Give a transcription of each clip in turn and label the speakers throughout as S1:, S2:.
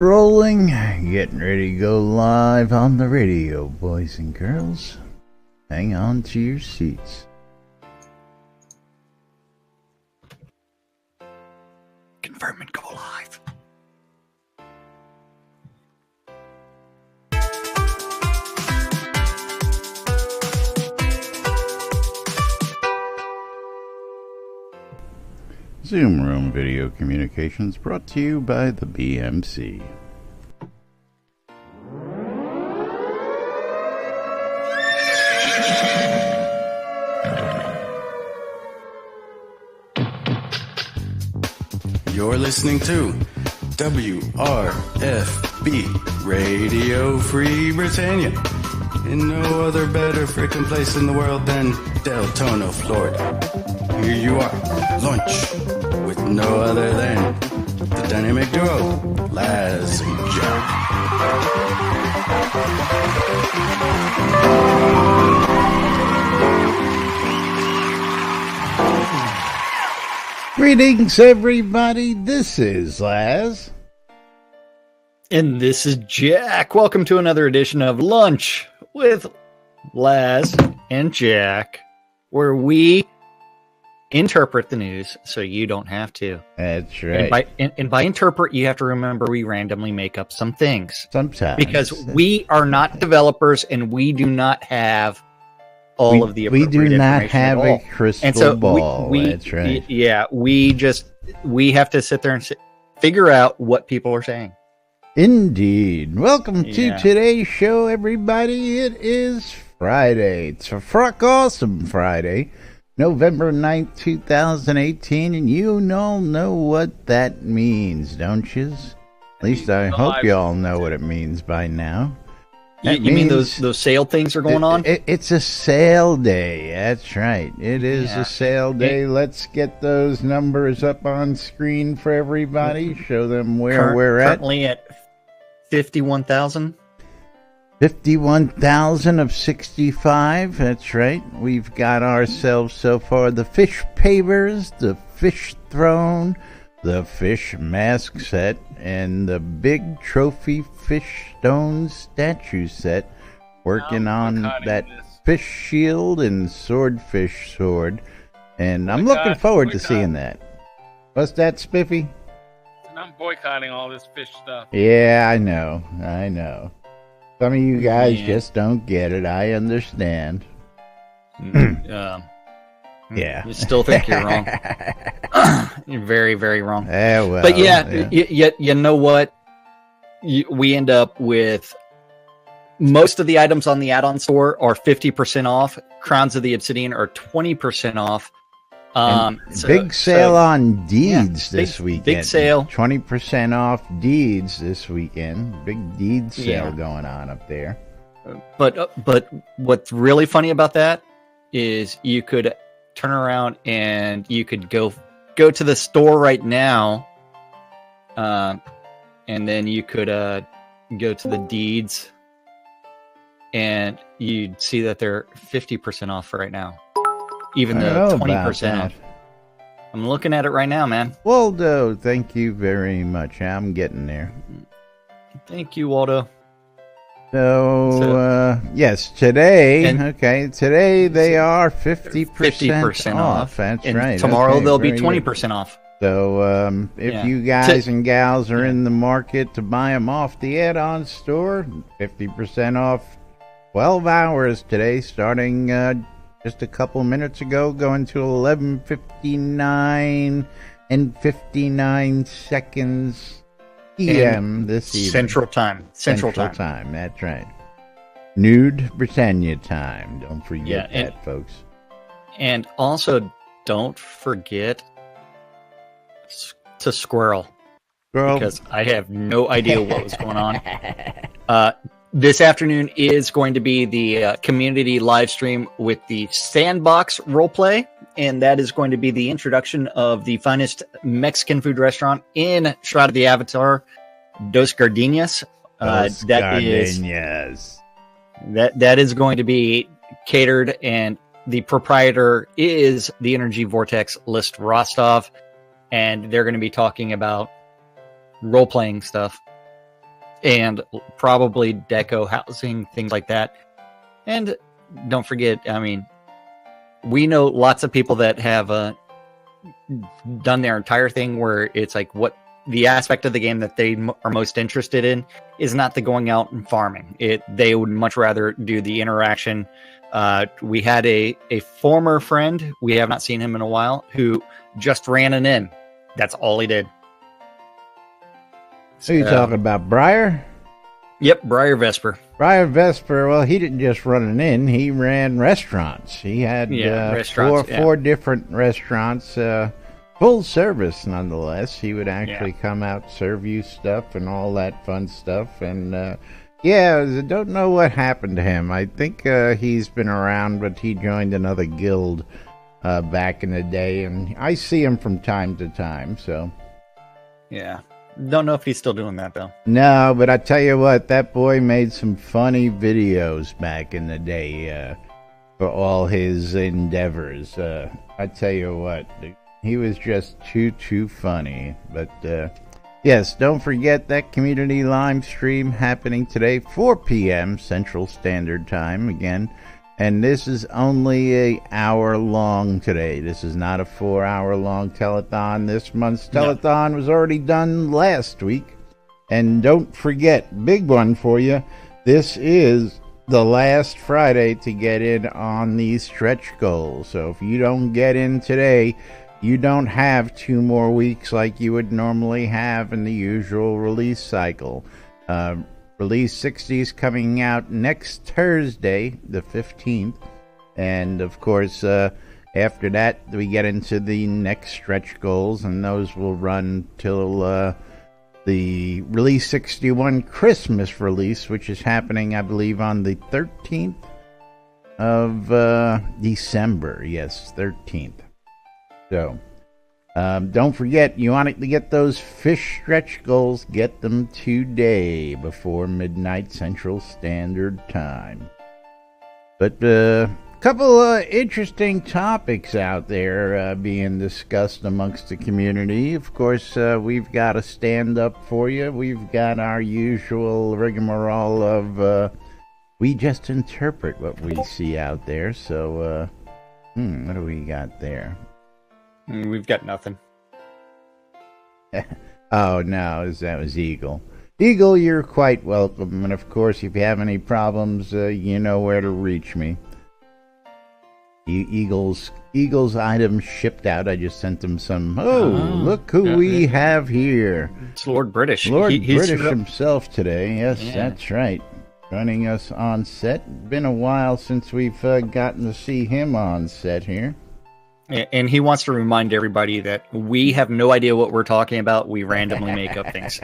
S1: Rolling, getting ready to go live on the radio, boys and girls. Hang on to your seats.
S2: Confirm and go live.
S1: Zoom Room Video Communications brought to you by the BMC.
S2: You're listening to WRFB Radio Free Britannia. In no other better frickin' place in the world than Deltona, Florida. Here you are, lunch, with no other than the dynamic duo, Laz and Jack.
S1: Greetings, everybody. This is Laz.
S3: And this is Jack. Welcome to another edition of Lunch with Laz and Jack, where we interpret the news so you don't have to.
S1: That's right.
S3: And by interpret, you have to remember we randomly make up some things.
S1: Sometimes.
S3: Because we are not developers and we do not have all of the appropriate
S1: we do not
S3: information
S1: have
S3: at
S1: a
S3: all.
S1: crystal
S3: And so
S1: ball. That's right.
S3: Yeah, we have to sit there and figure out what people are saying.
S1: Indeed. Welcome to
S3: Yeah.
S1: today's show, everybody. It is Friday. It's a Fruck Awesome Friday, November 9th, 2018, and you all know what that means, don't you? At least I hope you all know what it means by now.
S3: You mean those sale things are going on?
S1: It's a sale day. That's right. It is
S3: Yeah.
S1: a sale day. Let's get those numbers up on screen for everybody. Show them where we're at.
S3: Currently at 51,000.
S1: 51,000 of 65. That's right. We've got ourselves so far the fish pavers, the fish throne, the fish mask set, and the big trophy fish stone statue set. Working on that fish shield and swordfish sword. And I'm looking forward to seeing that. What's that, Spiffy?
S4: And I'm boycotting all this fish stuff.
S1: Yeah, I know. Some of you guys just don't get it. I understand. Yeah.
S3: You still think you're wrong. You're very, very wrong.
S1: Well,
S3: but you know what? We end up with most of the items on the add-on store are 50% off. Crowns of the Obsidian are 20% off.
S1: Big sale on deeds this weekend.
S3: Big sale.
S1: 20% off deeds this weekend. Big deed sale going on up there.
S3: But what's really funny about that is you could turn around and you could go to the store right now, and then you could go to the deeds, and you'd see that they're 50% off right now, even though 20% off. I'm looking at it right now, man.
S1: Waldo, thank you very much. I'm getting there.
S3: Thank you, Waldo.
S1: So yes, today they are 50% off. That's
S3: and
S1: right.
S3: Tomorrow they'll be 20% off.
S1: So if you guys and gals are in the market to buy them off the add-on store, 50% off 12 hours today, starting just a couple minutes ago, going to 11:59 and 59 seconds PM this evening.
S3: Central time.
S1: That's right. Nude Britannia time. Don't forget that, folks.
S3: And also, don't forget to squirrel. Because I have no idea what was going on. This afternoon is going to be the community live stream with the Sandbox roleplay, and that is going to be the introduction of the finest Mexican food restaurant in Shroud of the Avatar, Dos Gardenias. That is going to be catered, and the proprietor is the Energy Vortex List Rostov, and they're going to be talking about role-playing stuff. and probably deco housing, things like that. And don't forget, I mean, we know lots of people that have done their entire thing where it's like what the aspect of the game that they are most interested in is not the going out and farming. They would much rather do the interaction. We had a former friend, we have not seen him in a while, who just ran an inn. That's all he did.
S1: So you talking about Briar?
S3: Yep, Briar Vesper.
S1: Briar Vesper, well, he didn't just run an inn. He ran restaurants. He had four different restaurants, full service nonetheless. He would actually come out, serve you stuff and all that fun stuff. And, I don't know what happened to him. I think he's been around, but he joined another guild back in the day. And I see him from time to time, so.
S3: Yeah. Don't know if he's still doing that, though.
S1: No, but I tell you what, that boy made some funny videos back in the day for all his endeavors. I tell you what, he was just too funny. But, yes, don't forget that community live stream happening today, 4 p.m. Central Standard Time again. And this is only an hour long today. This is not a 4-hour long telethon. This month's telethon was already done last week. And don't forget, big one for you, this is the last Friday to get in on these stretch goals. So if you don't get in today, you don't have 2 more weeks like you would normally have in the usual release cycle. Release 60 is coming out next Thursday, the 15th. And, of course, after that, we get into the next stretch goals, and those will run till the Release 61 Christmas release, which is happening, I believe, on the 13th of December. Yes, 13th. So, don't forget, you want to get those fish stretch goals, get them today before midnight Central Standard Time. But a couple of interesting topics out there being discussed amongst the community. Of course, we've got a stand-up for you. We've got our usual rigmarole of we just interpret what we see out there. So, what do we got there?
S3: We've got nothing.
S1: Oh, no, that was Eagle. Eagle, you're quite welcome. And, of course, if you have any problems, you know where to reach me. Eagle's items shipped out. I just sent him some. Oh, look who we have here.
S3: It's Lord British.
S1: Lord British himself today. Yes, that's right. Joining us on set. Been a while since we've gotten to see him on set here.
S3: And he wants to remind everybody that we have no idea what we're talking about. We randomly make up things.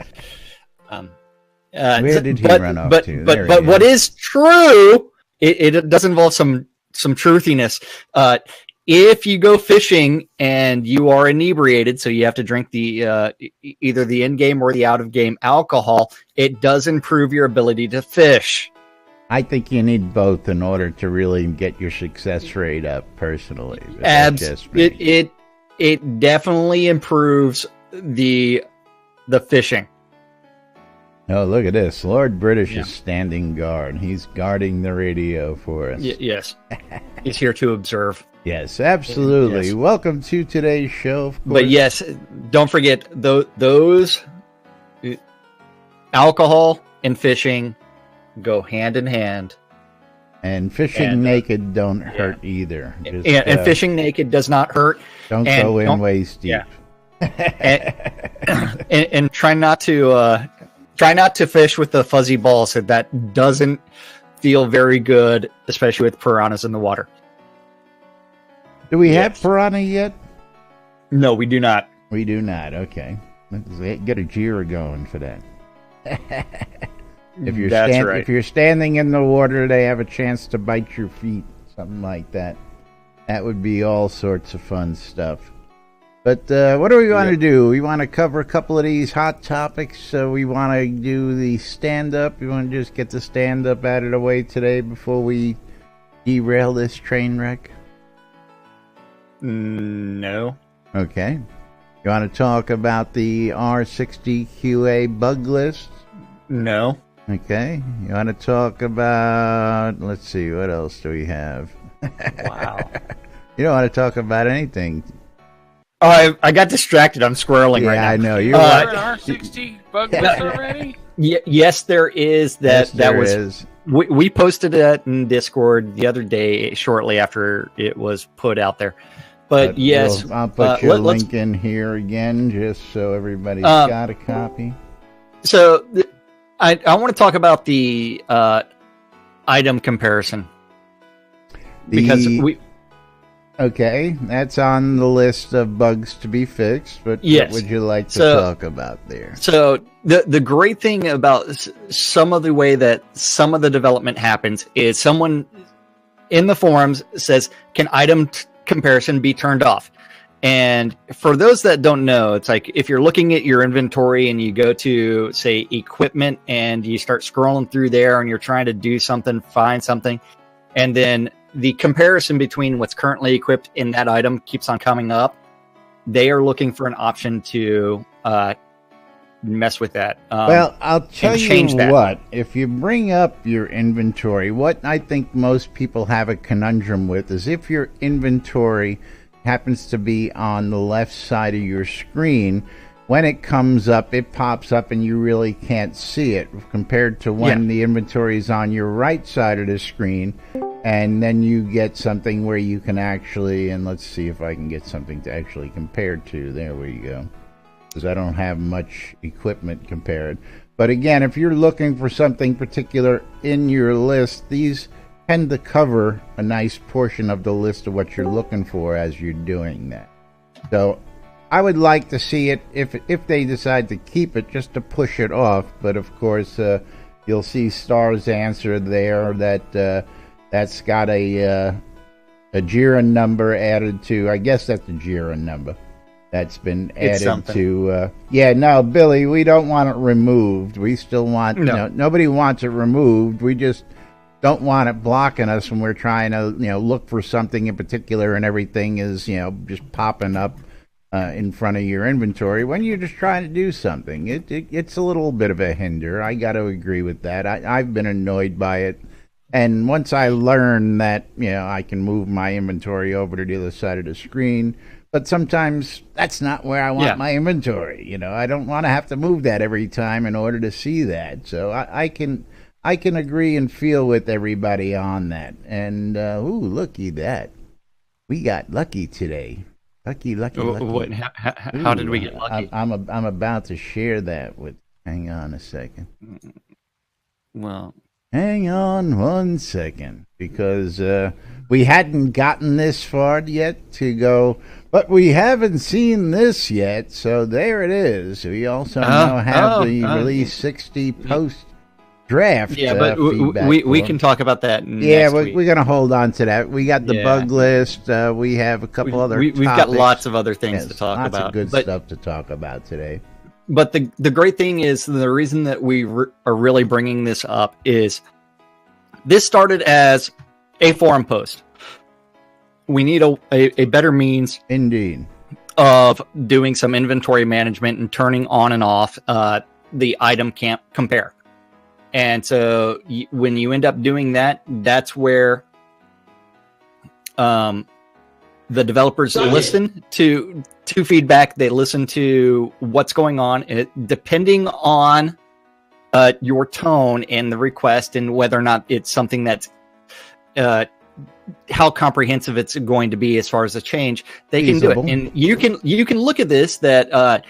S1: Where did he run off to?
S3: But what is true, it does involve some truthiness. If you go fishing and you are inebriated, so you have to drink the either the in-game or the out-of-game alcohol, it does improve your ability to fish.
S1: I think you need both in order to really get your success rate up, personally.
S3: It definitely improves the fishing.
S1: Oh, look at this. Lord British is standing guard. He's guarding the radio for us.
S3: Yes. He's here to observe.
S1: Yes, absolutely. Yes. Welcome to today's show, of course.
S3: But yes, don't forget, those alcohol and fishing go hand in hand.
S1: And fishing naked don't hurt either. Just,
S3: and fishing naked does not hurt.
S1: Don't go in waist deep.
S3: And try not to fish with the fuzzy balls. So that doesn't feel very good, especially with piranhas in the water.
S1: Do we have piranha yet?
S3: No, we do not.
S1: We do not. Okay, let's get a Jira going for that. If you're standing in the water, they have a chance to bite your feet, something like that. That would be all sorts of fun stuff. But what do we want to do? We want to cover a couple of these hot topics. So we want to do the stand-up. We want to just get the stand-up out of the way today before we derail this train wreck?
S3: No.
S1: Okay. You want to talk about the R60QA bug list?
S3: No.
S1: Okay. You want to talk about? Let's see. What else do we have?
S3: Wow.
S1: You don't want to talk about anything.
S3: Oh, I got distracted. I'm squirreling right now.
S1: I know.
S4: You're an R60 bug list already?
S3: Yes, there is.
S1: Yes, there is.
S3: We posted it in Discord the other day, shortly after it was put out there. But yes,
S1: I'll put your link in here again, just so everybody's got a copy.
S3: So I want to talk about the item comparison because
S1: Okay, that's on the list of bugs to be fixed, but
S3: yes.
S1: What would you like to talk about there?
S3: So the great thing about some of the way that some of the development happens is someone in the forums says, can item comparison be turned off? And for those that don't know, it's like if you're looking at your inventory and you go to, say, equipment and you start scrolling through there and you're trying to do something, find something, and then the comparison between what's currently equipped in that item keeps on coming up. They are looking for an option to mess with that.
S1: Well, I'll tell you
S3: that.
S1: What. If you bring up your inventory, what I think most people have a conundrum with is if your inventory happens to be on the left side of your screen, when it comes up, it pops up and you really can't see it compared to when the inventory is on your right side of the screen. And then you get something where you can actually, and let's see if I can get something to actually compare to. There we go. Because I don't have much equipment compared. But again, if you're looking for something particular in your list, these tend to cover a nice portion of the list of what you're looking for as you're doing that. So I would like to see it, if they decide to keep it, just to push it off. But of course, you'll see Star's answer there that that's got a JIRA number added to. I guess that's a JIRA number that's been added to. Yeah, no, Billy, we don't want it removed. We still want. No. Nobody wants it removed. We just don't want it blocking us when we're trying to look for something in particular, and everything is just popping up in front of your inventory when you're just trying to do something. It's a little bit of a hinder. I got to agree with that. I've been annoyed by it. And once I learn that, I can move my inventory over to the other side of the screen, but sometimes that's not where I want my inventory. I don't want to have to move that every time in order to see that. So I can agree and feel with everybody on that. And looky that. We got lucky today. Lucky.
S3: What, how did we get lucky?
S1: I'm about to share that with. Hang on a second.
S3: Well.
S1: Hang on one second, because we hadn't gotten this far yet to go, but we haven't seen this yet, so there it is. We also now have the Release 60 post-draft
S3: but
S1: feedback.
S3: we can talk about that next week.
S1: We're going to hold on to that. We got the bug list. We have a couple other topics.
S3: We've got lots of other things to talk about.
S1: Lots of good stuff to talk about today.
S3: But the great thing is, the reason that we are really bringing this up is this started as a forum post. We need a better means,
S1: indeed,
S3: of doing some inventory management and turning on and off the item can't compare. And so when you end up doing that, that's where the developers listen to feedback. They listen to what's going on, depending on your tone and the request, and whether or not it's something that's how comprehensive it's going to be as far as the change. They
S1: feasible.
S3: Can do it, and you can look at this. That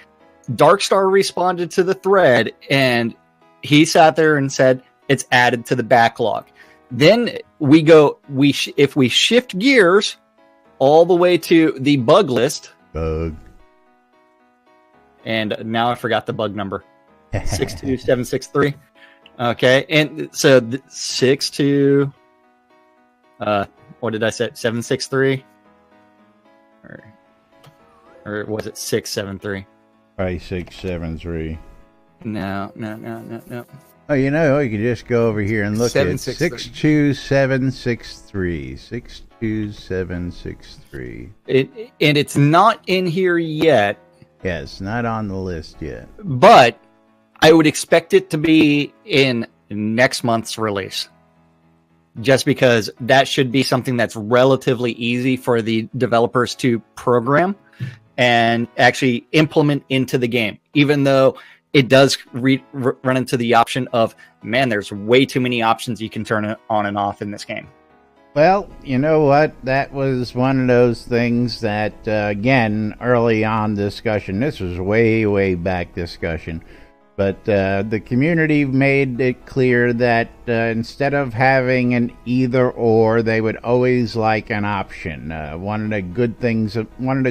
S3: Darkstar responded to the thread, and he sat there and said it's added to the backlog. Then if we shift gears all the way to the bug list. And now I forgot the bug number. 62763. Okay, and so 62. What did I say? 763, or was it 673?
S1: Probably 673.
S3: No.
S1: Oh, you could just go over here and look at 62763. 62763.
S3: And it's not in here yet.
S1: Yeah, it's not on the list yet.
S3: But I would expect it to be in next month's release, just because that should be something that's relatively easy for the developers to program and actually implement into the game, even though it does run into the option of, man, there's way too many options you can turn it on and off in this game.
S1: Well, you know what? That was one of those things that, again, early on discussion, this was way, way back discussion, but the community made it clear that instead of having an either or, they would always like an option. One of the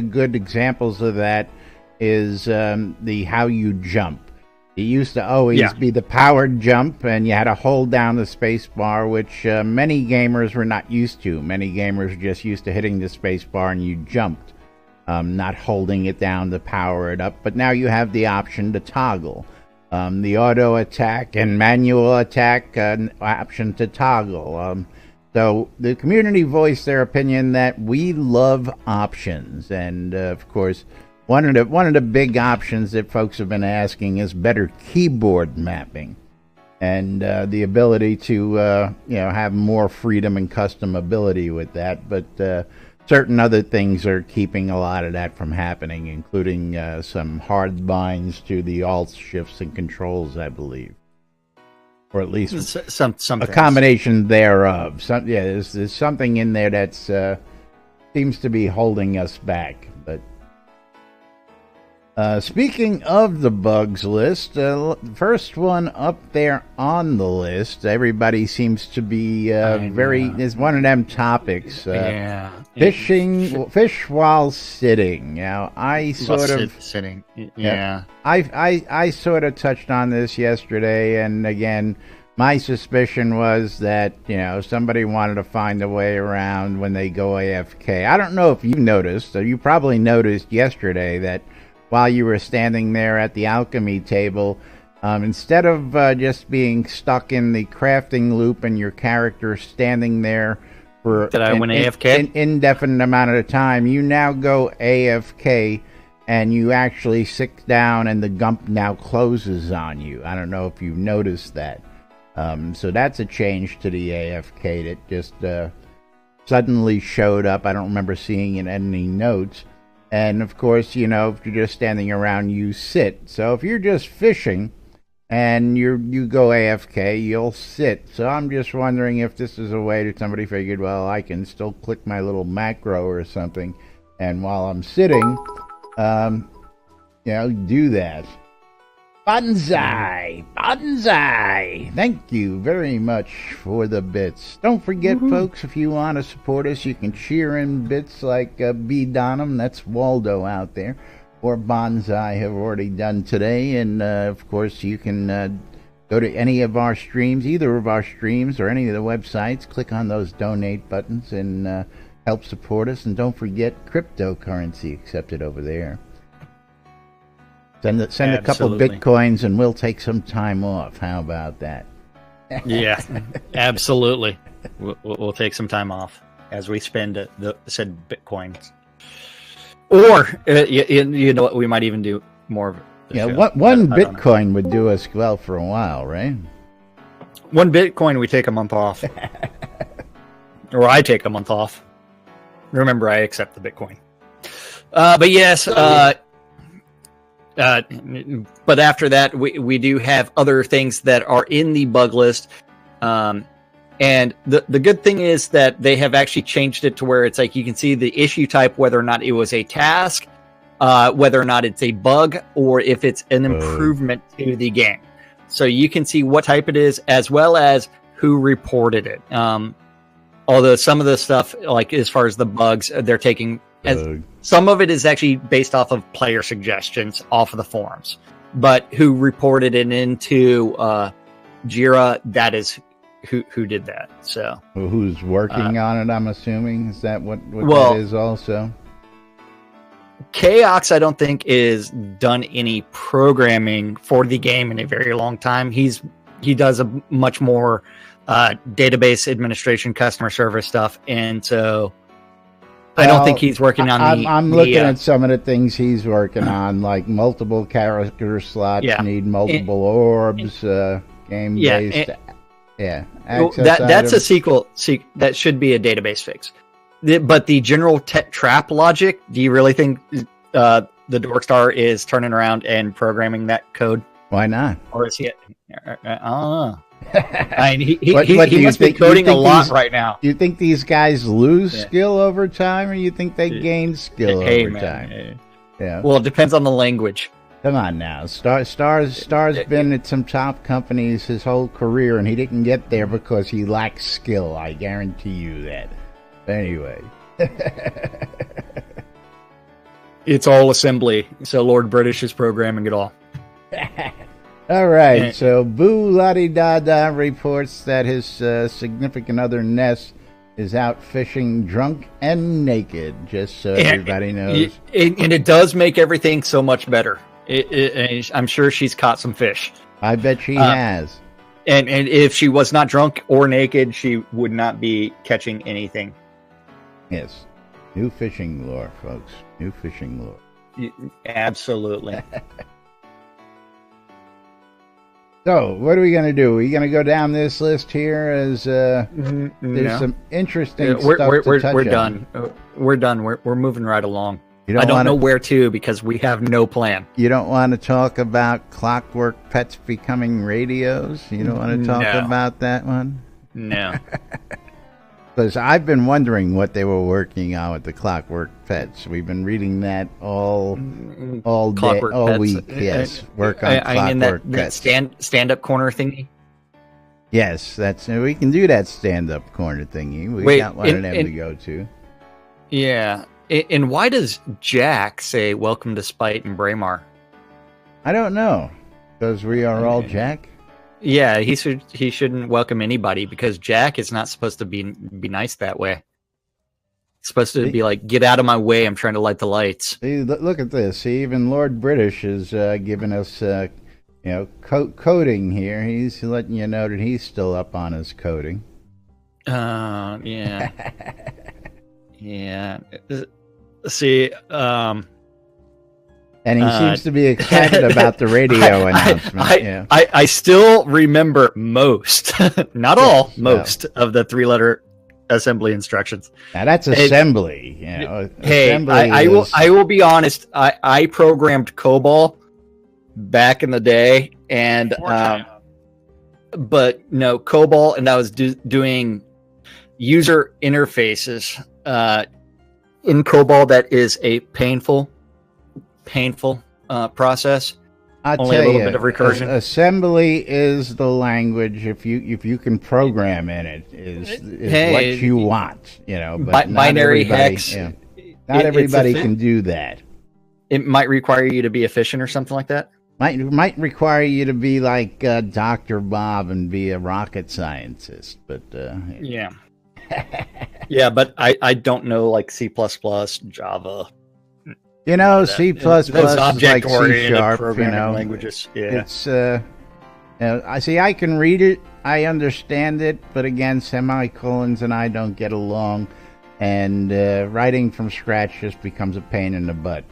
S1: good examples of that is the how you jump. It used to always be the powered jump, and you had to hold down the space bar, which many gamers were not used to. Many gamers were just used to hitting the space bar and you jumped, not holding it down to power it up. But now you have the option to toggle. The auto attack and manual attack option to toggle. So the community voiced their opinion that we love options, and of course, one of the big options that folks have been asking is better keyboard mapping, and the ability to have more freedom and custom ability with that. But certain other things are keeping a lot of that from happening, including some hard binds to the alt shifts and controls, I believe, or at least
S3: some
S1: a combination thereof. There's something in there that's seems to be holding us back, but. Speaking of the bugs list, first one up there on the list, everybody seems to be is one of them topics. Fish while sitting. Now, I sort of
S3: sitting.
S1: I sort of touched on this yesterday, and again, my suspicion was that somebody wanted to find a way around when they go AFK. I don't know if you noticed, or you probably noticed yesterday that. While you were standing there at the alchemy table, instead of just being stuck in the crafting loop and your character standing there for an indefinite amount of time, you now go AFK and you actually sit down and the gump now closes on you. I don't know if you've noticed that. So that's a change to the AFK that just suddenly showed up. I don't remember seeing it in any notes. And, of course, if you're just standing around, you sit. So if you're just fishing and you go AFK, you'll sit. So I'm just wondering if this is a way that somebody figured, well, I can still click my little macro or something. And while I'm sitting, do that. Bonsai! Thank you very much for the bits. Don't forget, folks, if you want to support us, you can cheer in bits like B. Donham, that's Waldo out there, or Bonsai have already done today. And, of course, you can go to any of our streams, either of our streams or any of the websites, click on those donate buttons and help support us. And don't forget, cryptocurrency accepted over there. Send a couple Bitcoins and we'll take some time off. How about that?
S3: Yeah, absolutely. We'll take some time off as we spend the said Bitcoins. Or, you know what, we might even do more of it.
S1: One Bitcoin would do us well for a while, right?
S3: One Bitcoin, we take a month off. Or I take a month off. Remember, I accept the Bitcoin. But yes, but after that, we do have other things that are in the bug list. And the good thing is that they have actually changed it to where it's like you can see the issue type, whether or not it was a task, whether or not it's a bug, or if it's an improvement to the game. So you can see what type it is, as well as who reported it. Although some of the stuff, like as far as the bugs, they're taking... some of it is actually based off of player suggestions off of the forums, but who reported it into Jira, that is who did that. So
S1: who's working on it, I'm assuming, is that what that is also?
S3: Chaos, I don't think, is done any programming for the game in a very long time. He does a much more database administration, customer service stuff, and so I don't think he's working on
S1: I'm looking at some of the things he's working on, like multiple character slots, need multiple orbs, game-based.
S3: That's a sequel. That should be a database fix. But the general trap logic, do you really think the Dorkstar is turning around and programming that code?
S1: Why not?
S3: Or is he? I mean, he must be coding a lot right now.
S1: Do you think these guys lose skill over time, or you think they gain skill over time? Yeah.
S3: Well, it depends on the language.
S1: Come on now. Star's been at some top companies his whole career, and he didn't get there because he lacks skill. I guarantee you that. Anyway.
S3: It's all assembly, so Lord British is programming it all.
S1: All right, so Boo La-di-da-da reports that his significant other Ness is out fishing drunk and naked, just so everybody knows.
S3: And it does make everything so much better. I'm sure she's caught some fish.
S1: I bet she has.
S3: And if she was not drunk or naked, she would not be catching anything.
S1: Yes. New fishing lore, folks. New fishing lore.
S3: Absolutely.
S1: So, what are we going to do? Are we going to go down this list here as there's some interesting stuff to touch
S3: we're
S1: on.
S3: done. We're done. We're moving right along. I don't know where to because we have no plan.
S1: You don't want to talk about Clockwork Pets becoming radios? You don't want to talk about that one?
S3: No.
S1: Because I've been wondering what they were working on with the Clockwork Pets. We've been reading that all day, all week. Yes, work on Clockwork Pets.
S3: That stand-up corner thingy.
S1: Yes, we can do that stand-up corner thingy. We got one of them to go to.
S3: Yeah, and why does Jack say "Welcome to Spite" and Braemar?
S1: I don't know. Because we are all Jack.
S3: Yeah, he shouldn't welcome anybody because Jack is not supposed to be nice that way. He's supposed to be like, get out of my way, I'm trying to light the lights.
S1: See, look at this. See, even Lord British is giving us, coding here. He's letting you know that he's still up on his coding.
S3: Yeah. Yeah. See,
S1: and he seems to be excited about the radio announcement.
S3: I still remember most, not all, most of the 3-letter assembly instructions.
S1: Now that's assembly. Assembly
S3: I will be honest. I programmed COBOL back in the day, and but no COBOL, and I was doing user interfaces in COBOL. That is a painful process.
S1: I'll
S3: Only
S1: tell
S3: a little
S1: you,
S3: bit of recursion.
S1: Assembly is the language. If you can program in it, is what you want. But
S3: binary hex.
S1: Not everybody can do that.
S3: It might require you to be efficient or something like that.
S1: Might require you to be like Dr. Bob and be a rocket scientist. But
S3: yeah, yeah. But I don't know like C++, Java.
S1: C++ is like C#.
S3: Languages. Yeah.
S1: It's I see. I can read it. I understand it. But again, semicolons and I don't get along, and writing from scratch just becomes a pain in the butt.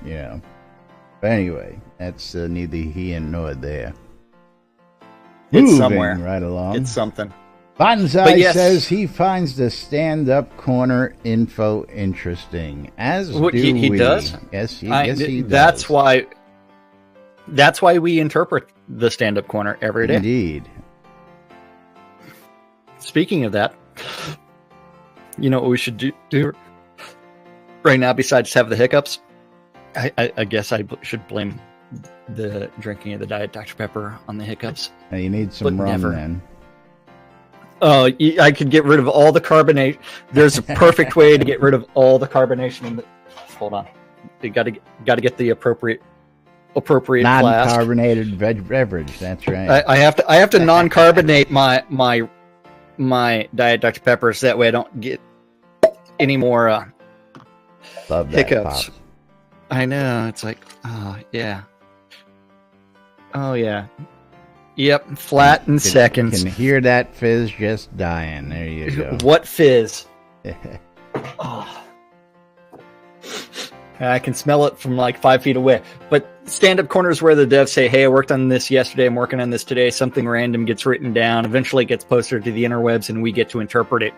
S1: But anyway, that's neither here nor there.
S3: It's
S1: Moving
S3: somewhere.
S1: Right along.
S3: It's something.
S1: Bonsai says he finds the stand-up corner info interesting. As do
S3: he
S1: we.
S3: does?
S1: Yes, he does.
S3: That's why we interpret the stand-up corner every day.
S1: Indeed.
S3: Speaking of that, you know what we should do right now besides have the hiccups? I guess I should blame the drinking of the Diet Dr. Pepper on the hiccups.
S1: Now you need some rum then.
S3: Oh, I could get rid of all the carbonate. There's a perfect way to get rid of all the carbonation in the. Hold on, you got to get the appropriate
S1: non-carbonated beverage. That's right.
S3: I have to non-carbonate my Diet Dr. Peppers. That way I don't get any more
S1: Love that,
S3: hiccups.
S1: Pop.
S3: I know. It's like, oh yeah. Yep, flat in seconds.
S1: Can hear that fizz just dying. There you go.
S3: What fizz? Oh. I can smell it from like 5 feet away. But stand-up corners where the devs say, hey, I worked on this yesterday, I'm working on this today, something random gets written down, eventually gets posted to the interwebs, and we get to interpret it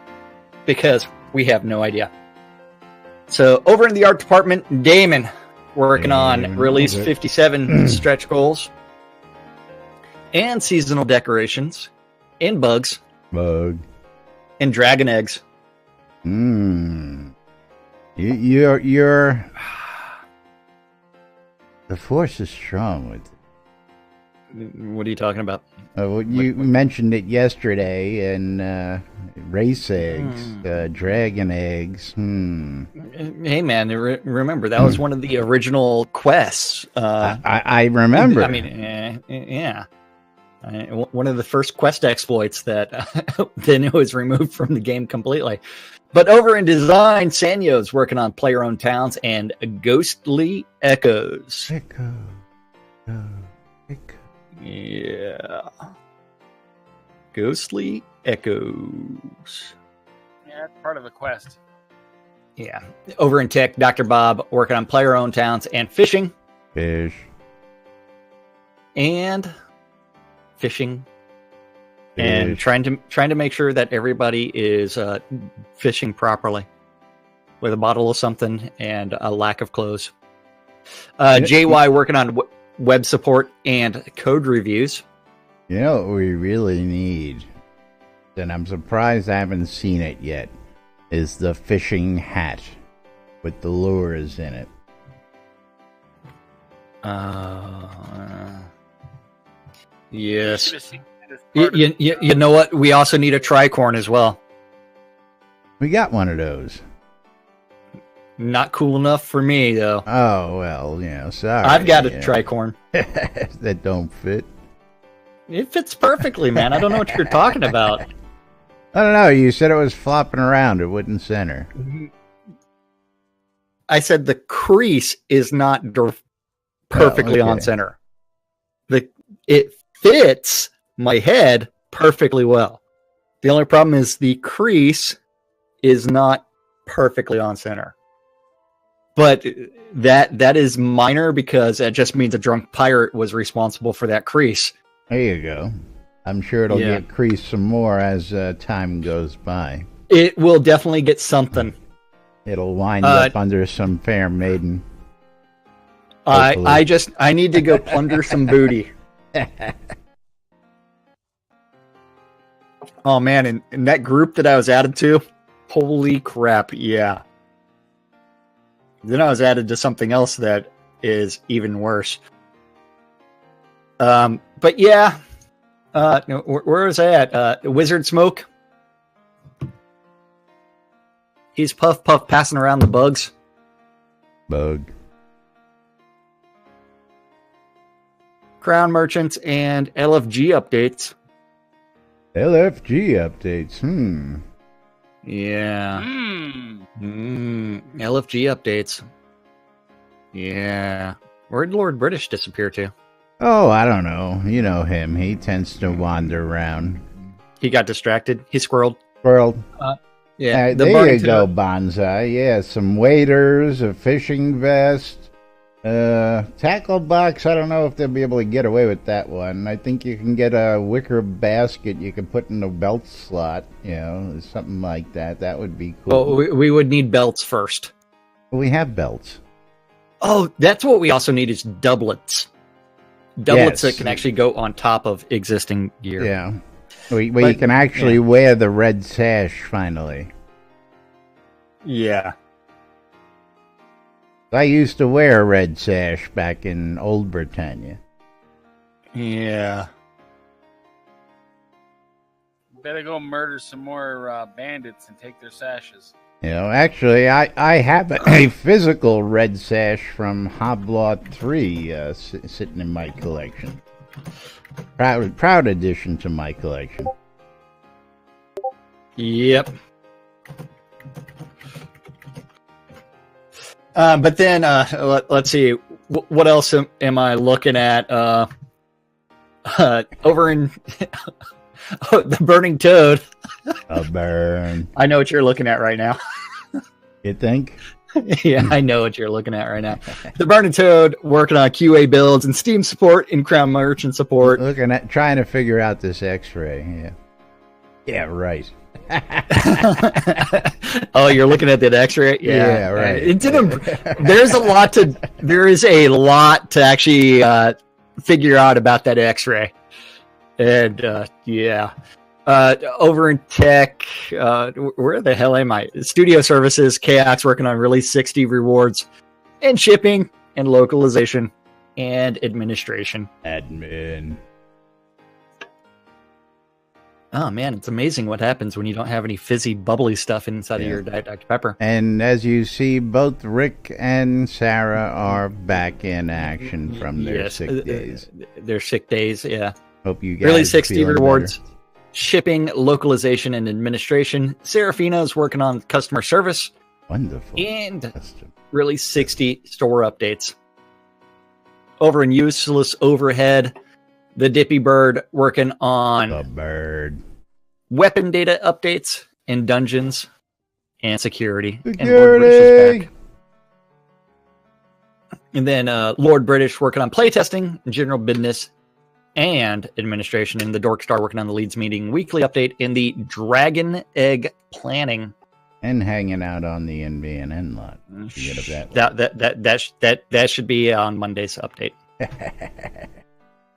S3: because we have no idea. So over in the art department, Damon working on release 57 stretch goals and seasonal decorations and bugs and dragon eggs.
S1: You're the force is strong with it.
S3: What are you talking about?
S1: Well, you mentioned it yesterday, and race eggs, dragon eggs.
S3: Hey, man, remember, that was one of the original quests.
S1: I remember.
S3: I mean, yeah. One of the first quest exploits that then it was removed from the game completely. But over in design, Sanyo's working on player-owned towns and ghostly echoes.
S1: Echo.
S3: Yeah. Ghostly echoes.
S4: Yeah, that's part of the quest.
S3: Yeah. Over in tech, Dr. Bob working on player-owned towns and fishing.
S1: Fish.
S3: And fishing. And trying to make sure that everybody is fishing properly with a bottle of something and a lack of clothes. JY working on web support and code reviews.
S1: You know what we really need, and I'm surprised I haven't seen it yet, is the fishing hat with the lures in it.
S3: Yes. You know what? We also need a tricorn as well.
S1: We got one of those.
S3: Not cool enough for me, though.
S1: Oh, well, sorry.
S3: I've got a tricorn.
S1: That don't fit.
S3: It fits perfectly, man. I don't know what you're talking about.
S1: I don't know. You said it was flopping around. It wouldn't center.
S3: I said the crease is not perfectly on center. It fits my head perfectly well. The only problem is the crease is not perfectly on center. But that is minor because that just means a drunk pirate was responsible for that crease.
S1: There you go. I'm sure it'll get creased some more as time goes by.
S3: It will definitely get something.
S1: It'll wind up under some fair maiden.
S3: I need to go plunder some booty. Oh man, in that group that I was added to, holy crap, yeah. Then I was added to something else that is even worse. But yeah, where was I at? Wizard Smoke. He's puff passing around the bugs.
S1: Bug.
S3: Crown Merchants and LFG updates.
S1: LFG updates.
S3: Yeah. LFG updates. Yeah. Where'd Lord British disappear to?
S1: Oh, I don't know. You know him. He tends to wander around.
S3: He got distracted. He squirreled.
S1: Yeah. There you go, Bonsai. Yeah, some waders, a fishing vest, tackle box. I don't know if they'll be able to get away with that one. I think you can get a wicker basket you can put in the belt slot, something like that. That would be cool.
S3: Well, we would need belts first.
S1: We have belts.
S3: Oh, that's what we also need is doublets. Doublets that can actually go on top of existing gear.
S1: Yeah. Where you can actually wear the red sash finally.
S3: Yeah.
S1: I used to wear a red sash back in Old Britannia.
S3: Yeah.
S4: Better go murder some more bandits and take their sashes.
S1: Actually, I have a physical red sash from Hoblaw 3 sitting in my collection. Proud addition to my collection.
S3: Yep. But then, let's see. What else am I looking at? Over in the Burning Toad.
S1: A burn.
S3: I know what you're looking at right now.
S1: You think?
S3: Yeah, I know what you're looking at right now. The Burning Toad working on QA builds and Steam support and Crown merchant support.
S1: Looking at trying to figure out this X-ray. Yeah, right.
S3: Oh, you're looking at that X-ray?
S1: Yeah, right.
S3: It didn't. There is a lot to actually figure out about that X-ray, and over in tech, where the hell am I? Studio services, Chaos working on release 60 rewards, and shipping and localization and administration.
S1: Admin.
S3: Oh man, it's amazing what happens when you don't have any fizzy, bubbly stuff inside of your Diet Dr. Pepper.
S1: And as you see, both Rick and Sarah are back in action from their sick days.
S3: Their sick days, yeah.
S1: Hope you guys
S3: Really 60
S1: feeling
S3: rewards,
S1: better.
S3: shipping, localization, and administration. Serafina's working on customer service.
S1: Wonderful.
S3: And really 60 store updates. Over in useless overhead, the Dippy Bird working on
S1: The bird.
S3: weapon data updates and dungeons and security. And Lord
S1: Security!
S3: British is back. And then Lord British working on playtesting, general business, and administration. And the Dork Star working on the Leeds meeting weekly update in the Dragon Egg planning.
S1: And hanging out on the NBNN lot. Forget that.
S3: That should be on Monday's update.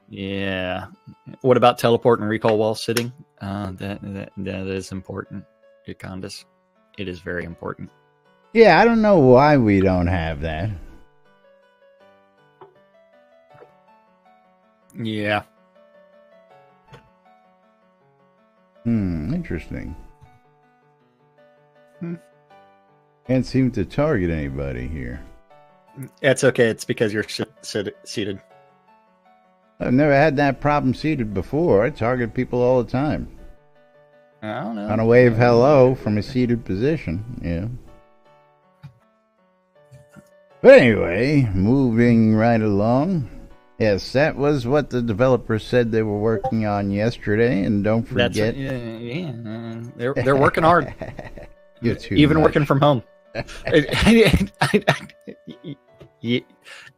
S3: Yeah. What about teleport and recall while sitting? That is important. Candace. It is very important.
S1: Yeah, I don't know why we don't have that.
S3: Yeah.
S1: Interesting. Can't seem to target anybody here.
S3: That's okay. It's because you're seated.
S1: I've never had that problem seated before. I target people all the time.
S3: I don't know.
S1: On a wave hello from a seated position. Yeah. But anyway, moving right along. Yes, that was what the developers said they were working on yesterday, and don't forget.
S3: They're working hard. Even working from home.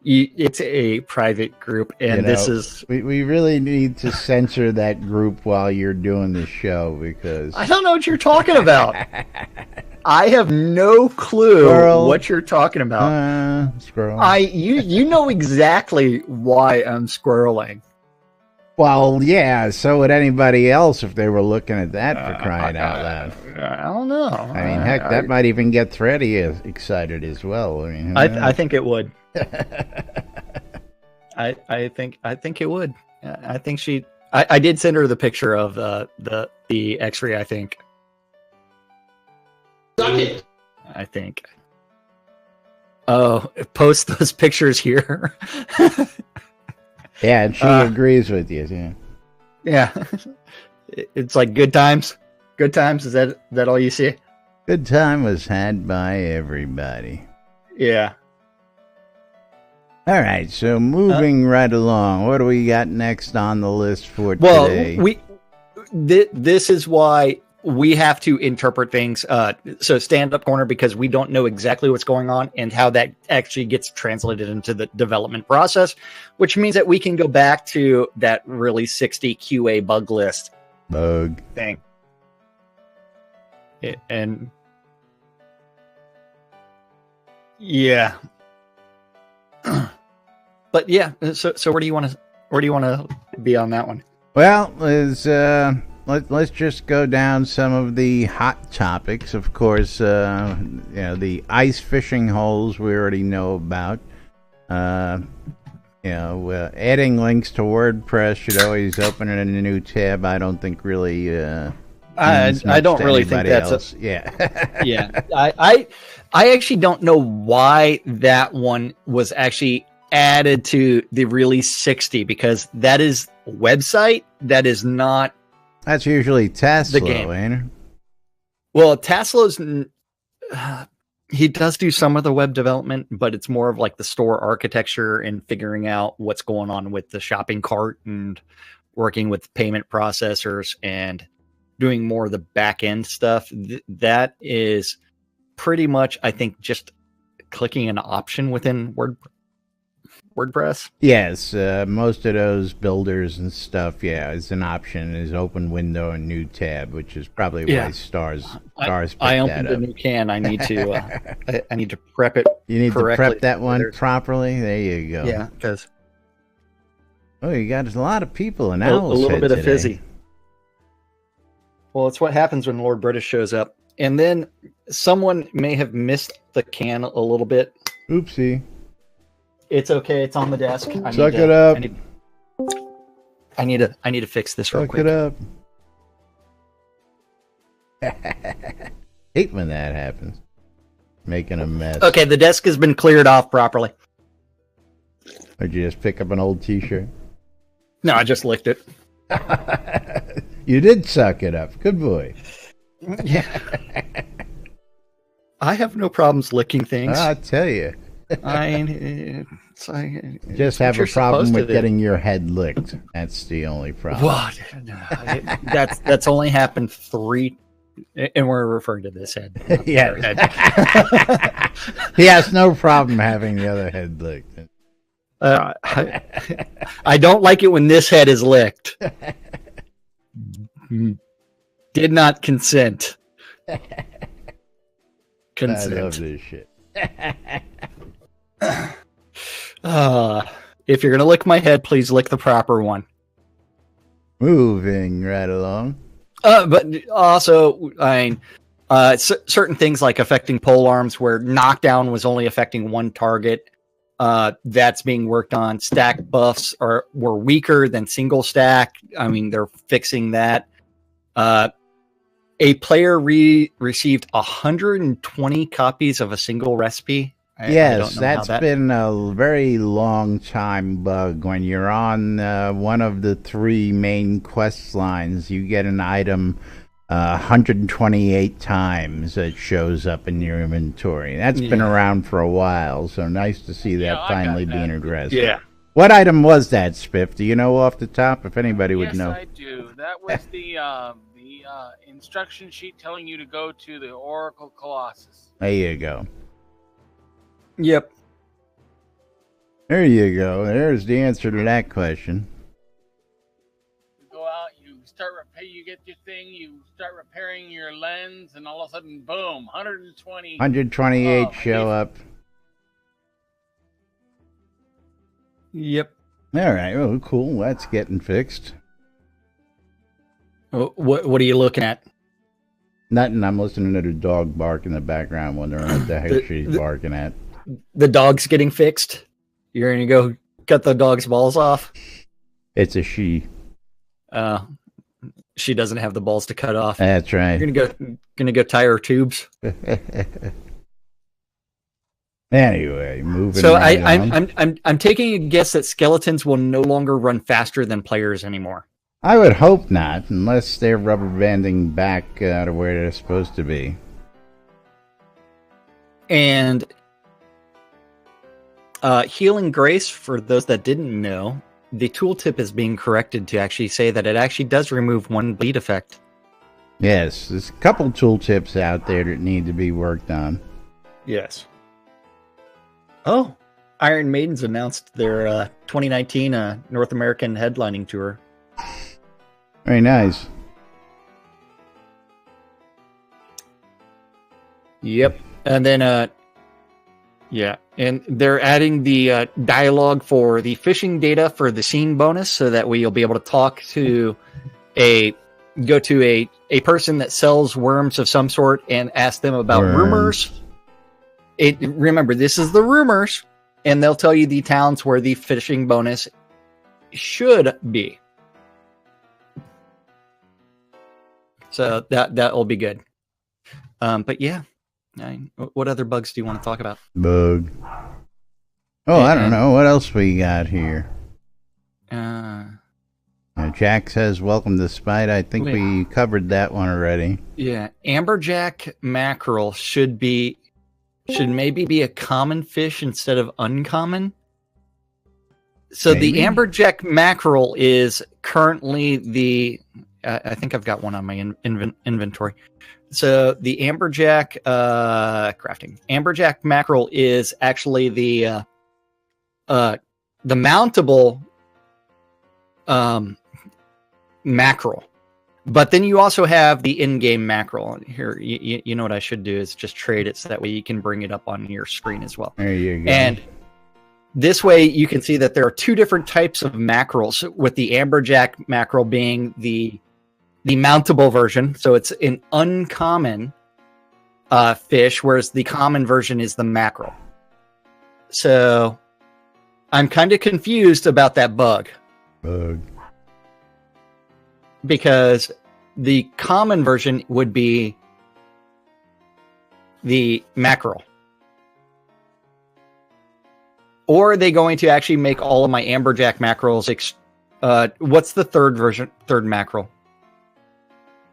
S3: It's a private group, and this is...
S1: We really need to censor that group while you're doing the show, because...
S3: I don't know what you're talking about. I have no clue what you're talking about.
S1: Squirrel.
S3: You know exactly why I'm squirreling.
S1: Well, yeah, so would anybody else if they were looking at that, for crying out loud.
S3: I don't know.
S1: I mean, heck, that might even get Thready excited as well. I mean,
S3: I think it would. I think it would. I think she. I did send her the picture of the X-ray. I think. I think. Oh, post those pictures here.
S1: Yeah, and she agrees with you. Yeah.
S3: Yeah. It's like good times. Good times. Is that all you see?
S1: Good time was had by everybody.
S3: Yeah.
S1: All right, so moving right along, what do we got next on the list for today?
S3: This is why we have to interpret things. So stand-up corner, because we don't know exactly what's going on and how that actually gets translated into the development process, which means that we can go back to that really 60 QA bug list thing. And yeah. But yeah, so where do you want to be on that one?
S1: Well, let's just go down some of the hot topics. Of course, the ice fishing holes we already know about. Adding links to WordPress should always open in a new tab. I don't think really.
S3: I don't really think that's yeah. I actually don't know why that one was actually added to the release 60, because that is a website that is not.
S1: That's usually Taslow,
S3: the game.
S1: Ain't it?
S3: Well, Taslow's he does do some of the web development, but it's more of like the store architecture and figuring out what's going on with the shopping cart and working with payment processors and doing more of the back end stuff. That is pretty much, I think, just clicking an option within WordPress?
S1: Yes, most of those builders and stuff, is an option, is open window and new tab, which is probably why stars picked
S3: I
S1: that
S3: opened a
S1: up.
S3: new can. I need to I need to prep it.
S1: You need to
S3: correctly.
S1: prep that one properly. There you go.
S3: Yeah, because
S1: you got a lot of people in
S3: a
S1: Owl's
S3: little
S1: Head
S3: bit of
S1: today.
S3: fizzy. Well, it's what happens when Lord British shows up, and then someone may have missed the can a little bit.
S1: Oopsie.
S3: It's okay. It's on the desk.
S1: Suck it up.
S3: I need to fix this real
S1: Suck
S3: quick.
S1: it up. Hate when that happens. Making a mess.
S3: Okay, the desk has been cleared off properly.
S1: Or did you just pick up an old t-shirt?
S3: No, I just licked it.
S1: You did suck it up. Good boy.
S3: Yeah. I have no problems licking things.
S1: I'll tell you. Just have a problem with getting your head licked. That's the only problem.
S3: What? That's only happened 3, and we're referring to this head.
S1: Yeah. He has no problem having the other head licked.
S3: I don't like it when this head is licked. Did not consent.
S1: I love this shit.
S3: If you're gonna lick my head, please lick the proper one.
S1: Moving right along.
S3: But also, certain things like affecting pole arms, where knockdown was only affecting one target, that's being worked on. Stack buffs were weaker than single stack. I mean, they're fixing that. A player received 120 copies of a single recipe.
S1: Yes, that's been a very long time bug. When you're on one of the 3 main quest lines, you get an item 128 times that shows up in your inventory. That's been around for a while, so nice to see that finally being addressed.
S3: Yeah.
S1: What item was that, Spiff? Do you know off the top, if anybody would know?
S4: Yes, I do. That was the instruction sheet telling you to go to the Oracle Colossus.
S1: There you go.
S3: Yep.
S1: There you go. There's the answer to that question.
S4: You go out, you get your thing, you start repairing your lens, and all of a sudden, boom, 120.
S1: 128 show up.
S3: Yep.
S1: All right. Oh, cool. That's getting fixed.
S3: What are you looking at?
S1: Nothing. I'm listening to the dog bark in the background, wondering what the heck she's barking at.
S3: The dog's getting fixed. You're gonna go cut the dog's balls off.
S1: It's a she.
S3: She doesn't have the balls to cut off.
S1: That's right.
S3: You're gonna go tie her tubes.
S1: Anyway, moving.
S3: So
S1: right on.
S3: I'm taking a guess that skeletons will no longer run faster than players anymore.
S1: I would hope not, unless they're rubber banding back to where they're supposed to be.
S3: And Healing Grace, for those that didn't know, the tooltip is being corrected to actually say that it actually does remove 1 bleed effect.
S1: Yes, there's a couple tooltips out there that need to be worked on.
S3: Yes. Oh, Iron Maiden's announced their 2019 North American headlining tour.
S1: Very nice.
S3: Yep. And then, yeah. And they're adding the dialogue for the fishing data for the scene bonus so that way you'll be able to talk to a person that sells worms of some sort and ask them about rumors. Remember, this is the rumors, and they'll tell you the towns where the fishing bonus should be. So that will be good. But yeah, what other bugs do you want to talk about?
S1: Bug. Oh, I don't know. What else we got here? Jack says, welcome to Spite. I think we covered that one already.
S3: Yeah. Amberjack mackerel should maybe be a common fish instead of uncommon. So the amberjack mackerel is currently I think I've got one on my inventory. So the amberjack crafting. Amberjack mackerel is actually the mountable mackerel. But then you also have the in-game mackerel. Here, you know what I should do is just trade it so that way you can bring it up on your screen as well.
S1: There you go.
S3: And this way you can see that there are two different types of mackerels, with the amberjack mackerel being the mountable version. So it's an uncommon fish, whereas the common version is the mackerel. So I'm kind of confused about that bug. Because the common version would be the mackerel. Or are they going to actually make all of my amberjack mackerels? What's the third mackerel?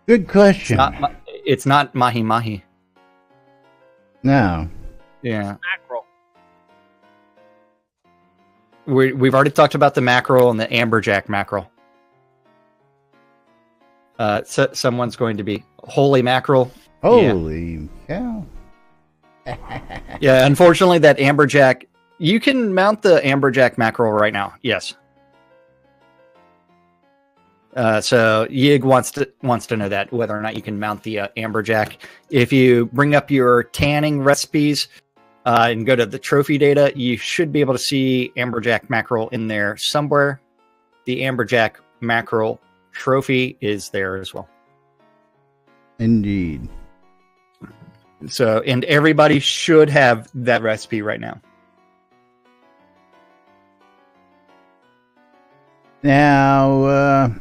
S1: Good question.
S3: It's not mahi mahi.
S1: No.
S3: Yeah.
S4: Mackerel.
S3: We've already talked about the mackerel and the amberjack mackerel. So someone's going to be holy mackerel.
S1: Holy cow.
S3: Yeah, unfortunately, that amberjack. You can mount the amberjack mackerel right now. Yes. So Yig wants to know that whether or not you can mount the amberjack. If you bring up your tanning recipes and go to the trophy data, you should be able to see amberjack mackerel in there somewhere. The amberjack mackerel trophy is there as well.
S1: Indeed.
S3: So, and everybody should have that recipe right now.
S1: Now,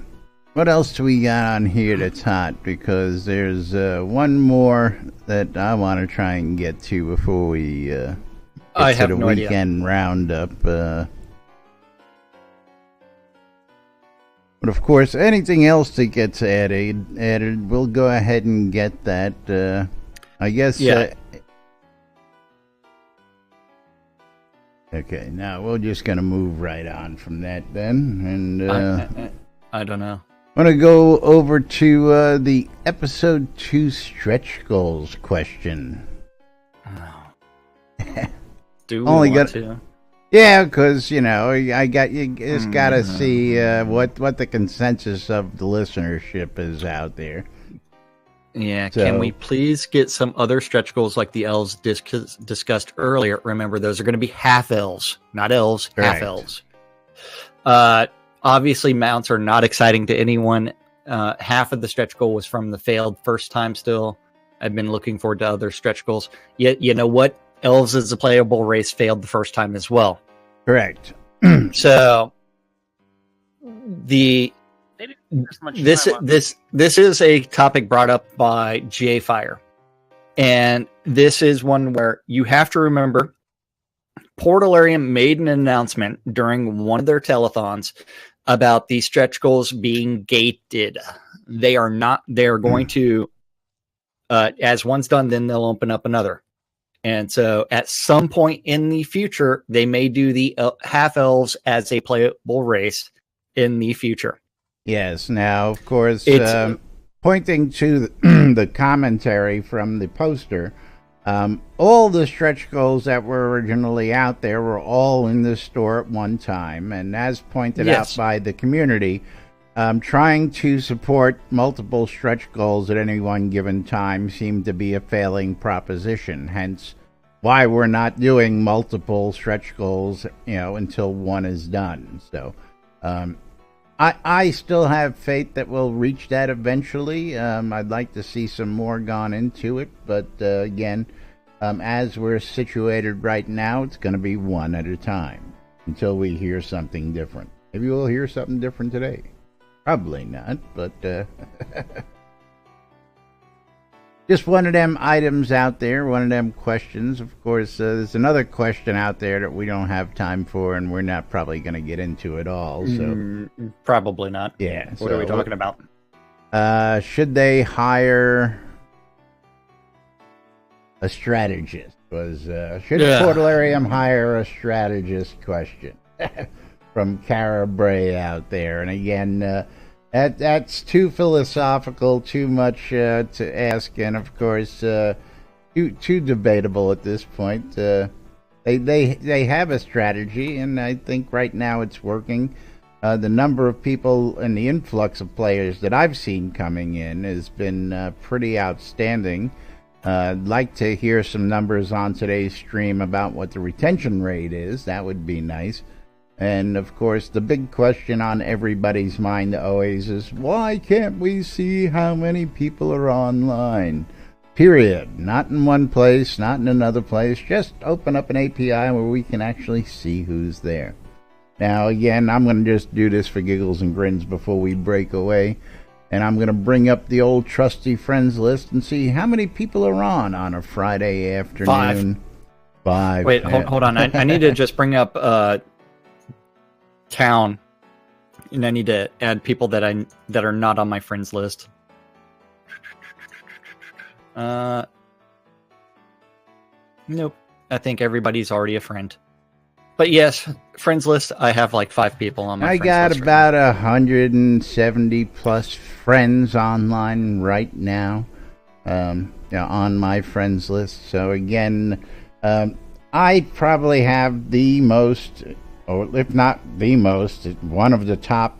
S1: what else do we got on here that's hot? Because there's one more that I want to try and get to before we get to the weekend roundup. But of course, anything else that gets added, we'll go ahead and get that. I guess.
S3: Yeah.
S1: Okay, now we're just going to move right on from that then. And
S3: I don't know.
S1: I want to go over to the episode 2 stretch goals question.
S3: Do we want to?
S1: Yeah, because, you know, you just got to see what the consensus of the listenership is out there.
S3: Yeah,
S1: So,
S3: can we please get some other stretch goals like the elves discussed earlier? Remember, those are going to be half elves, not elves, half
S1: Correct.
S3: elves. Obviously, mounts are not exciting to anyone. Half of the stretch goal was from the failed first time still. I've been looking forward to other stretch goals. Yet, you know what? Elves as a playable race failed the first time as well.
S1: Correct.
S3: So, this is a topic brought up by J Fire, and this is one where you have to remember Portalarium made an announcement during one of their telethons about the stretch goals being gated. They are not. They're going to, as one's done, then they'll open up another. And so at some point in the future, they may do the half elves as a playable race in the future.
S1: Yes. Now, of course, pointing to the commentary from the poster, all the stretch goals that were originally out there were all in the store at one time. And as pointed out by the community, trying to support multiple stretch goals at any one given time seemed to be a failing proposition. Hence, why we're not doing multiple stretch goals, until one is done. So, I still have faith that we'll reach that eventually. I'd like to see some more gone into it, but again, as we're situated right now, it's going to be one at a time until we hear something different. Maybe we'll hear something different today. Probably not, but just one of them items out there, one of them questions. Of course, there's another question out there that we don't have time for, and we're not probably going to get into it all. So
S3: probably not.
S1: Yeah.
S3: What are we talking about?
S1: Should they hire a strategist? Should Portalarium hire a strategist? Question from Cara Bray out there. And again, That's too philosophical, too much to ask, and of course, too debatable at this point. They have a strategy, and I think right now it's working. The number of people and the influx of players that I've seen coming in has been pretty outstanding. I'd like to hear some numbers on today's stream about what the retention rate is. That would be nice. And of course, the big question on everybody's mind always is, why can't we see how many people are online? Period. Not in one place, not in another place. Just open up an API where we can actually see who's there. Now, again, I'm going to just do this for giggles and grins before we break away. And I'm going to bring up the old trusty friends list and see how many people are on a Friday afternoon. Five.
S3: Wait, hold on. I need to just bring up town. And I need to add people that are not on my friends list. Nope. I think everybody's already a friend. But yes, friends list, I have like 5 people on my friends list.
S1: I got about 170 plus friends online right now, on my friends list. So again, I probably have the most, or if not the most, one of the top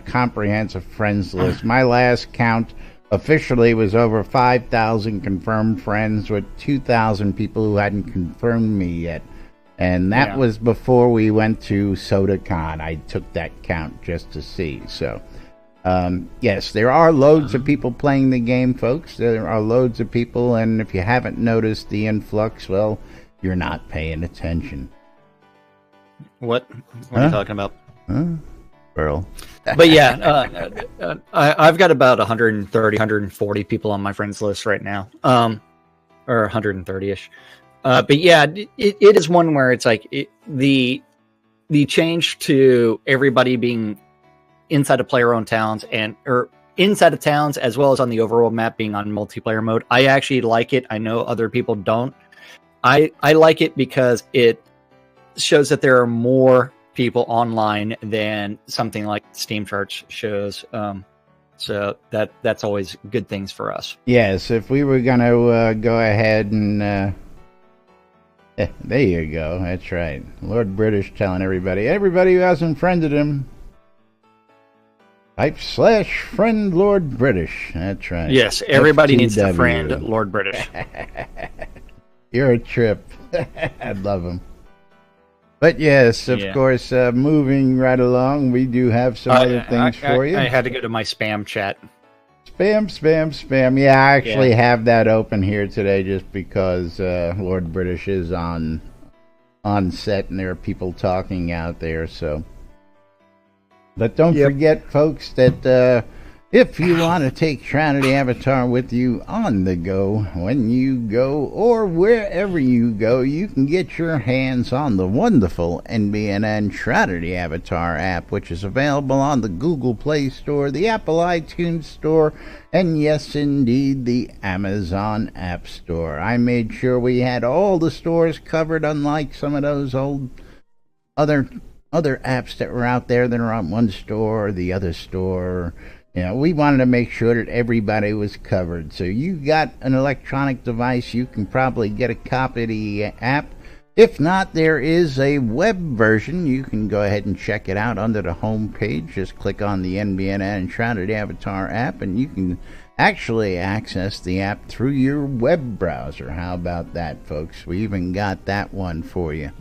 S1: comprehensive friends list. My last count officially was over 5,000 confirmed friends with 2,000 people who hadn't confirmed me yet. And that was before we went to SodaCon. I took that count just to see. So, yes, there are loads of people playing the game, folks. There are loads of people, and if you haven't noticed the influx, well, you're not paying attention.
S3: What are you talking about?
S1: Earl.
S3: But yeah, I've got about 130, 140 people on my friends list right now, or 130-ish. But yeah, it is one where it's like the change to everybody being inside of player-owned towns or inside of towns as well as on the overworld map being on multiplayer mode. I actually like it. I know other people don't. I like it because it shows that there are more people online than something like Steam charts shows. So that's always good things for us.
S1: Yes, if we were going to go ahead and... there you go. That's right. Lord British telling everybody who hasn't friended him, /friend Lord British. That's right.
S3: Yes, everybody needs to friend Lord British.
S1: You're a trip. I love him. But yes, of course, moving right along, we do have some other things for you.
S3: I had to go to my spam chat.
S1: Spam. Yeah, I actually have that open here today just because Lord British is on set and there are people talking out there. So, but don't forget, folks, that if you want to take Shroud the Avatar with you on the go, when you go, or wherever you go, you can get your hands on the wonderful NBNN Shroud the Avatar app, which is available on the Google Play Store, the Apple iTunes Store, and yes, indeed, the Amazon App Store. I made sure we had all the stores covered, unlike some of those old other apps that were out there that are on one store or the other store. You know, we wanted to make sure that everybody was covered. So you got an electronic device, you can probably get a copy of the app. If not, there is a web version. You can go ahead and check it out under the home page. Just click on the NBNN Shroud the Avatar app, and you can actually access the app through your web browser. How about that, folks? We even got that one for you.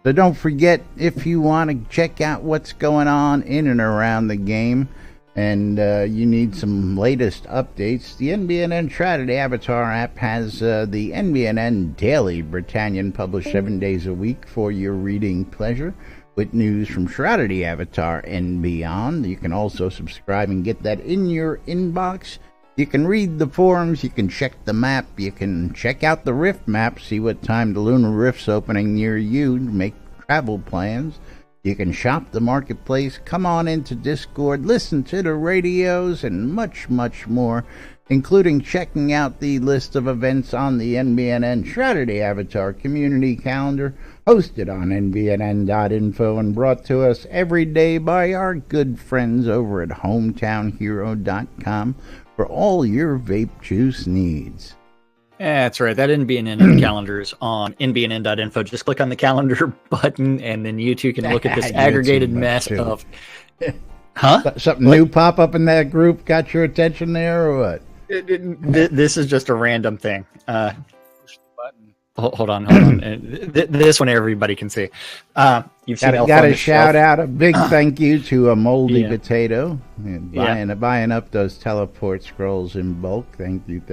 S1: So don't forget, if you want to check out what's going on in and around the game, and you need some latest updates, the NBNN Shroud the Avatar app has the NBNN Daily Britannian, published 7 days a week for your reading pleasure, with news from Shroud the Avatar and beyond. You can also subscribe and get that in your inbox. You can read the forums, you can check the map, you can check out the Rift map, see what time the Lunar Rift's opening near you to make travel plans. You can shop the marketplace, come on into Discord, listen to the radios, and much, much more. including checking out the list of events on the NBNN Shroud Avatar community calendar, hosted on NBNN.info and brought to us every day by our good friends over at HometownHero.com for all your vape juice needs.
S3: That's right. That NBNN calendar is on NBNN.info. Just click on the calendar button, and then you two can look at this aggregated mess of... Huh?
S1: Something new pop up in that group got your attention there, or what?
S3: This is just a random thing.
S4: Push the button.
S3: Hold on. This one everybody can see. You've seen
S1: got to shout out a big thank you to a moldy potato buying up those teleport scrolls in bulk. Thank you.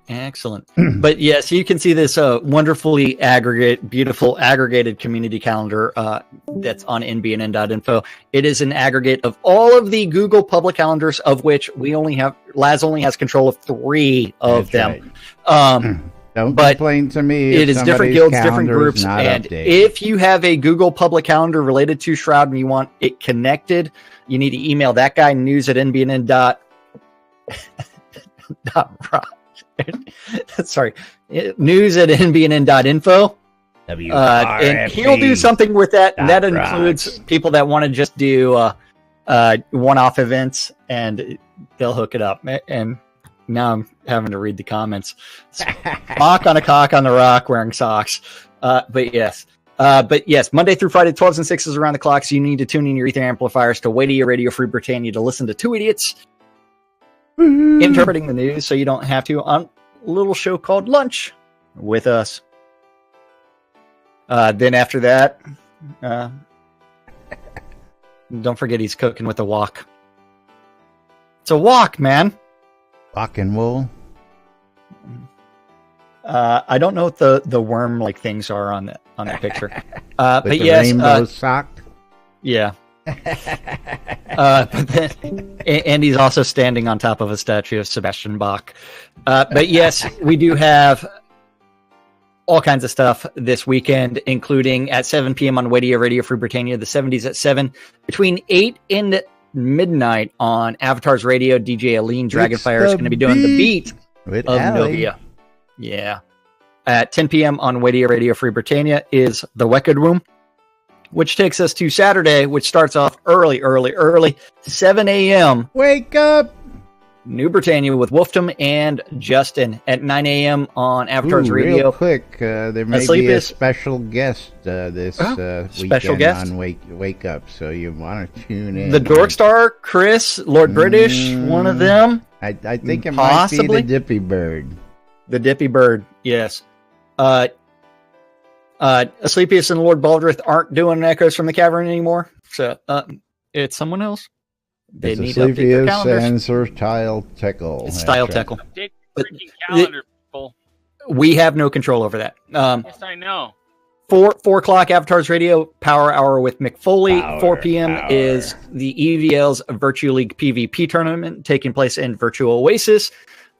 S3: Excellent. But yes, you can see this wonderfully beautiful aggregated community calendar that's on nbnn.info. It is an aggregate of all of the Google public calendars, of which Laz only has control of 3 of them.
S1: Right. Don't complain to me.
S3: It is different guilds, different groups, and if you have a Google public calendar related to Shroud and you want it connected, you need to email that guy, news@nbnn.rock. Sorry, news@nbnn.info. And he'll do something with that. And that includes people that want to just do one-off events, and they'll hook it up. And now I'm having to read the comments. Mock on a cock on the rock wearing socks. But yes, Monday through Friday, 12s and 6s around the clock. So you need to tune in your ether amplifiers to Radio Free Britannia to listen to 2 idiots interpreting the news, so you don't have to, on a little show called Lunch with us. Then after that, don't forget he's cooking with a wok. It's a wok, man.
S1: Wok and wool.
S3: I don't know what the worm like things are on that picture. But
S1: the
S3: yes,
S1: rainbow sock.
S3: Yeah. But then, and he's also standing on top of a statue of Sebastian Bach. But yes, we do have all kinds of stuff this weekend, including at 7 p.m. on Radio Free Britannia, the 70s at 7, between 8 and midnight on Avatar's Radio. DJ Aline Dragonfire is going to be doing the beat
S1: with
S3: of
S1: Allie.
S3: Novia. Yeah. At 10 p.m. on Radio Free Britannia is the Wicked Room, which takes us to Saturday, which starts off early, 7 a.m.
S1: Wake up!
S3: New Britannia with Wolfdom and Justin at 9 a.m. on Avatar's Radio.
S1: Real quick, there may be a special guest this
S3: special
S1: weekend
S3: guest
S1: on Wake Up, so you want to tune in.
S3: The Dorkstar, Chris, Lord British, one of them.
S1: I think it
S3: possibly
S1: might be the Dippy Bird.
S3: The Dippy Bird, yes. Asclepius and Lord Baldrith aren't doing Echoes from the Cavern anymore, so it's someone else. They need to update their calendars.
S1: And Sir Tile Teckle.
S3: It's Style Teckle.
S4: Update the freaking calendar, people.
S3: We have no control over that.
S4: Yes, I know.
S3: 4 o'clock Avatars Radio Power Hour with Mick Foley. 4 p.m. is the EVL's Virtue League PvP tournament taking place in Virtual Oasis.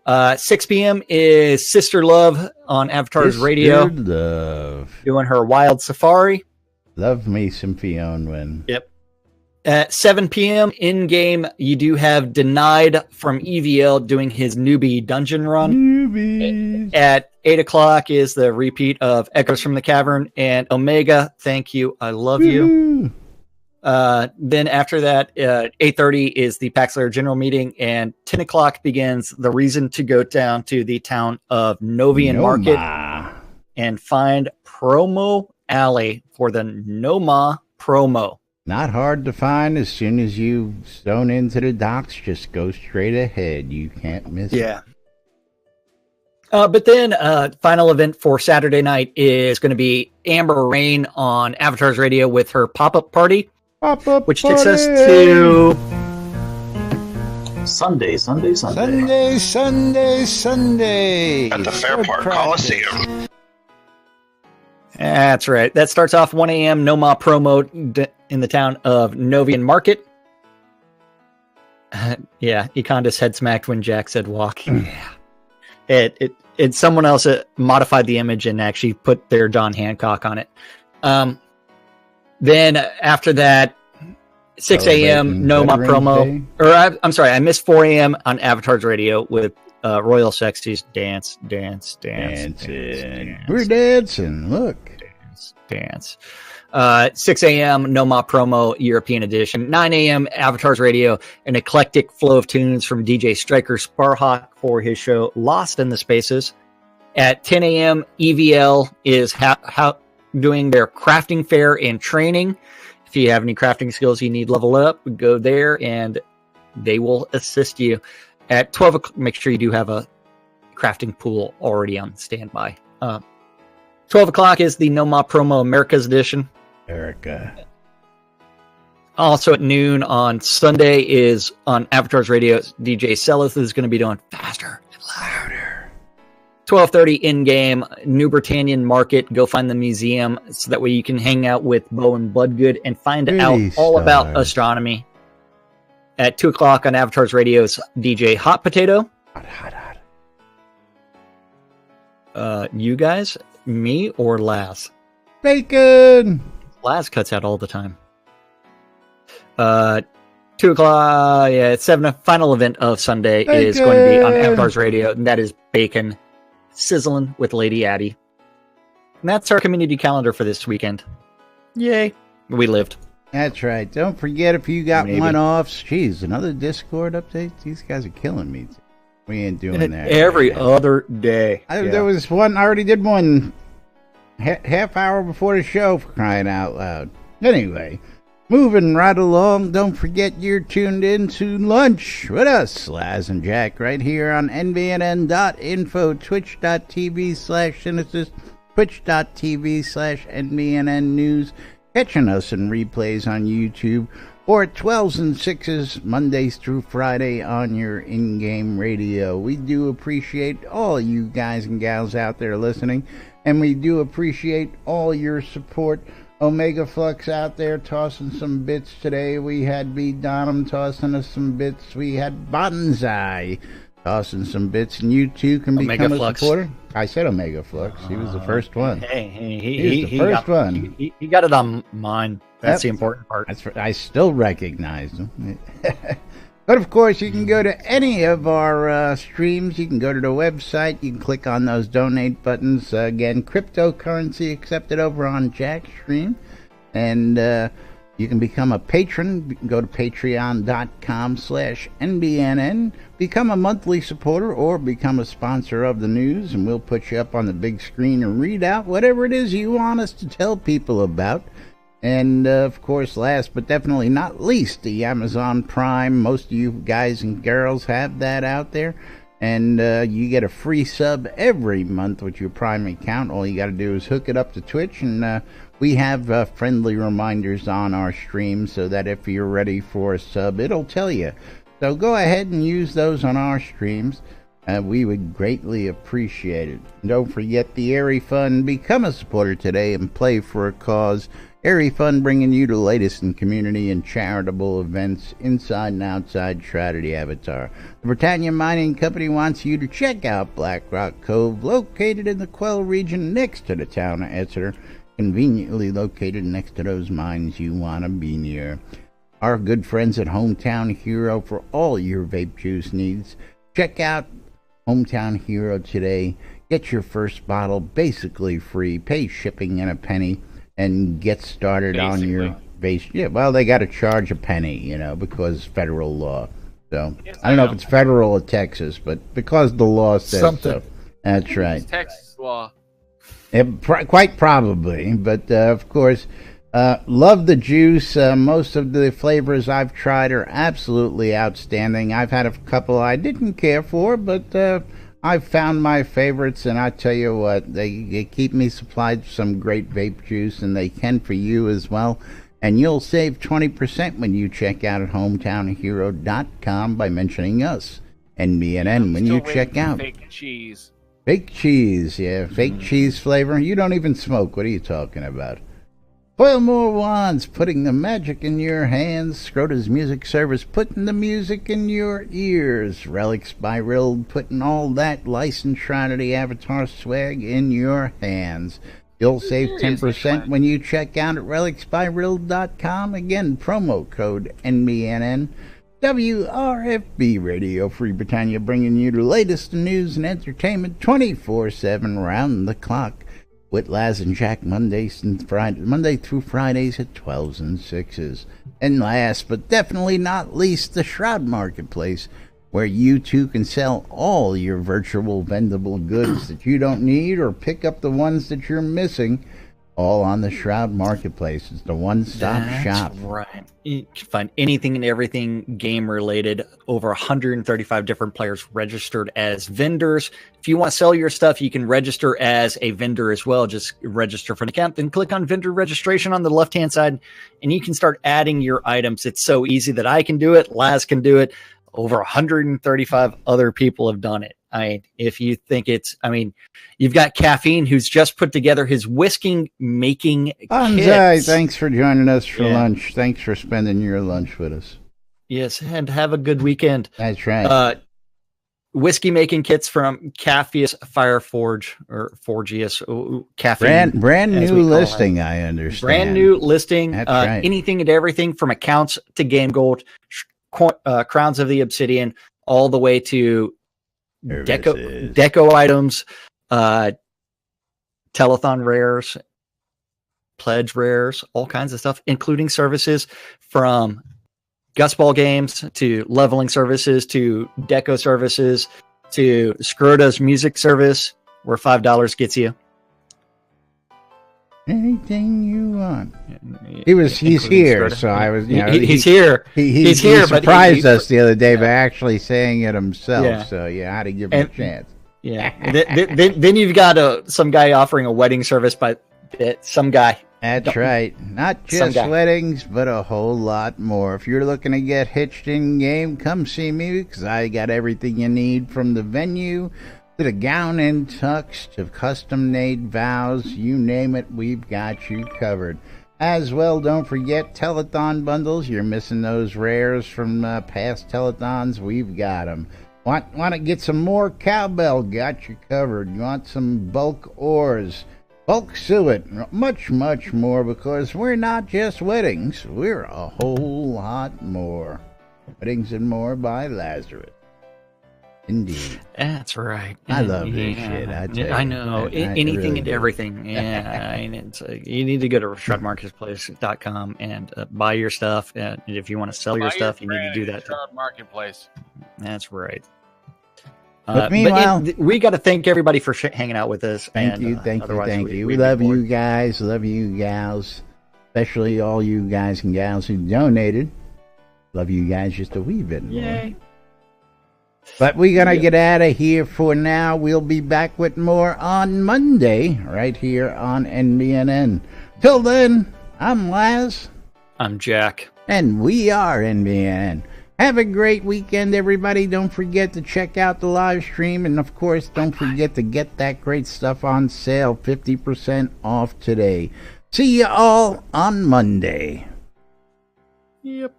S3: 6 p.m. is Sister Love on Avatars Radio.
S1: Love.
S3: Doing her Wild Safari.
S1: Love me some Fionn.
S3: Yep. At 7 p.m. in-game, you do have Denied from EVL doing his newbie dungeon run.
S1: Newbies.
S3: At 8 o'clock is the repeat of Echoes from the Cavern. And Omega, thank you, I love you. Then after that, 8:30 is the Paxler General Meeting. And 10 o'clock begins the reason to go down to the town of Novian Market and find Promo Alley for the Noma promo.
S1: Not hard to find. As soon as you zone into the docks, just go straight ahead. You can't miss it.
S3: But then final event for Saturday night is going to be Amber Rain on Avatars Radio with her pop-up party, which takes us to
S5: Sunday.
S6: At the Fairpark Coliseum.
S3: That's right. That starts off 1 a.m. Noma promo in the town of Novian Market. Econdis head smacked when Jack said walk. It's someone else that modified the image and actually put their John Hancock on it. Then after that, 6 a.m. Noma promo. Or I'm sorry, I missed 4 a.m. on Avatars Radio with Royal Sexies, dance, dance, dance,
S1: Dancing. We're dancing. Look.
S3: Dance. 6 a.m. No Ma Promo European Edition. 9 a.m. Avatars Radio, an eclectic flow of tunes from DJ Striker Sparhawk for his show Lost in the Spaces. At 10 a.m., EVL is doing their crafting fair and training. If you have any crafting skills you need level up, go there and they will assist you. At 12 o'clock, make sure you do have a crafting pool already on standby. 12 o'clock is the No Ma Promo America's Edition.
S1: Erica.
S3: Also at noon on Sunday is on Avatars Radio. DJ Selith is going to be doing faster and louder. 12:30 in-game, New Britannian Market. Go find the museum so that way you can hang out with Bo and Bloodgood and find out all about astronomy. At 2 o'clock on Avatars Radio's DJ Hot Potato. Hot. You guys, me or Laz?
S1: Bacon!
S3: Laz cuts out all the time. 2 o'clock, yeah, 7, final event of Sunday
S1: Bacon!
S3: Is going to be on Avatars Radio, and that is Bacon Sizzling with Lady Addie. And that's our community calendar for this weekend. Yay. We lived.
S1: That's right. Don't forget if you got one-offs. Jeez, another Discord update? These guys are killing me. We ain't doing that.
S3: Every other day.
S1: There was one, I already did one half hour before the show, for crying out loud. Anyway, moving right along, don't forget you're tuned in to Lunch with us, Laz and Jack, right here on NBNN.info, twitch.tv/Cynicist, twitch.tv/NBNN News, catching us in replays on YouTube, or at 12s and 6s, Mondays through Friday on your in-game radio. We do appreciate all you guys and gals out there listening, and we do appreciate all your support. Omega Flux out there tossing some bits today. We had B. Donham tossing us some bits. We had Bonsai tossing some bits, and you too can become a supporter. I said Omega Flux. He was the first one. He was the first one.
S3: He got it on mine. That's the important part.
S1: I still recognize him. But of course, you can go to any of our streams. You can go to the website. You can click on those donate buttons. Again, cryptocurrency accepted over on Jack's stream. And you can become a patron. You can go to patreon.com/NBNN. Become a monthly supporter or become a sponsor of the news. And we'll put you up on the big screen and read out whatever it is you want us to tell people about. And, of course, last but definitely not least, the Amazon Prime. Most of you guys and girls have that out there. And you get a free sub every month with your Prime account. All you got to do is hook it up to Twitch. And we have friendly reminders on our stream so that if you're ready for a sub, it'll tell you. So go ahead and use those on our streams. We would greatly appreciate it. And don't forget the Airy Fund. Become a supporter today and play for a cause. Airy Fund bringing you the latest in community and charitable events inside and outside Shroud of the Avatar. The Britannia Mining Company wants you to check out Black Rock Cove, located in the Quell region next to the town of Exeter, conveniently located next to those mines you want to be near. Our good friends at Hometown Hero for all your vape juice needs. Check out Hometown Hero today. Get your first bottle basically free. Pay shipping and a penny. And get started on your base. Yeah, well, they got to charge a penny, because federal law. So yes, I don't know if it's federal or Texas, but because the law says so. That's right.
S4: It's Texas law.
S1: Quite probably, but of course, love the juice. Most of the flavors I've tried are absolutely outstanding. I've had a couple I didn't care for, but I've found my favorites, and I tell you what, they keep me supplied with some great vape juice, and they can for you as well. And you'll save 20% when you check out at hometownhero.com by mentioning us, NBNN, when you check out.
S4: Fake cheese.
S1: Fake cheese, yeah. Fake cheese flavor. You don't even smoke. What are you talking about? Coilmore Wands, putting the magic in your hands. Scrota's Music Service, putting the music in your ears. Relics by Rild, putting all that licensed Shroud of the Avatar swag in your hands. You'll save 10% when you check out at relicsbyrild.com. Again, promo code NBNN. WRFB Radio Free Britannia, bringing you the latest news and entertainment 24/7 round the clock with Laz and Jack Monday through Fridays at 12s and 6s. And last but definitely not least, the Shroud Marketplace, where you too can sell all your virtual vendable goods that you don't need or pick up the ones that you're missing. All on the Shroud Marketplace. It's the one-stop shop.
S3: That's right. You can find anything and everything game-related. Over 135 different players registered as vendors. If you want to sell your stuff, you can register as a vendor as well. Just register for an account, then click on vendor registration on the left-hand side, and you can start adding your items. It's so easy that I can do it, Laz can do it. Over 135 other people have done it. If you think you've got Caffeine, who's just put together his whiskey making kits.
S1: Thanks for joining us for lunch. Thanks for spending your lunch with us.
S3: Yes, and have a good weekend.
S1: That's right.
S3: Whiskey making kits from Caffeus Fireforge or Forgius Caffeine.
S1: Brand new listing, I understand.
S3: Brand new listing.
S1: That's right.
S3: Anything and everything from accounts to game gold, crowns of the obsidian, all the way to deco items, telethon rares, pledge rares, all kinds of stuff, including services from Gusball games to leveling services to deco services to Scroda's music service, where $5 gets you
S1: anything you want. He's here, so I was.
S3: He's here.
S1: He's here. He surprised us the other day by actually saying it himself. Yeah. So you had to give him a chance.
S3: Yeah. then you've got some guy offering a wedding service by some guy.
S1: That's right. Not just weddings, but a whole lot more. If you're looking to get hitched in game, come see me, because I got everything you need, from the venue to the gown and tux to custom-made vows. You name it, we've got you covered. As well, don't forget telethon bundles. You're missing those rares from past telethons. We've got them. Want to get some more cowbell? Got you covered. You want some bulk ores, bulk suet, much, much more, because we're not just weddings. We're a whole lot more. Weddings and More by Lazarus. Indeed.
S3: That's right.
S1: I love this shit.
S3: I know. Anything really and everything. Yeah. You need to go to shroudmarketplace.com and buy your stuff. And if you want to sell your stuff, you need to do that.
S4: Shroud Marketplace.
S3: That's right.
S1: But meanwhile,
S3: we got to thank everybody for hanging out with us.
S1: Thank you. We love you guys. Love you gals. Especially all you guys and gals who donated. Love you guys just a wee bit more.
S3: Yay.
S1: But we're going to get out of here for now. We'll be back with more on Monday, right here on NBNN. Till then, I'm Laz.
S3: I'm Jack.
S1: And we are NBNN. Have a great weekend, everybody. Don't forget to check out the live stream. And, of course, don't forget to get that great stuff on sale. 50% off today. See you all on Monday.
S3: Yep.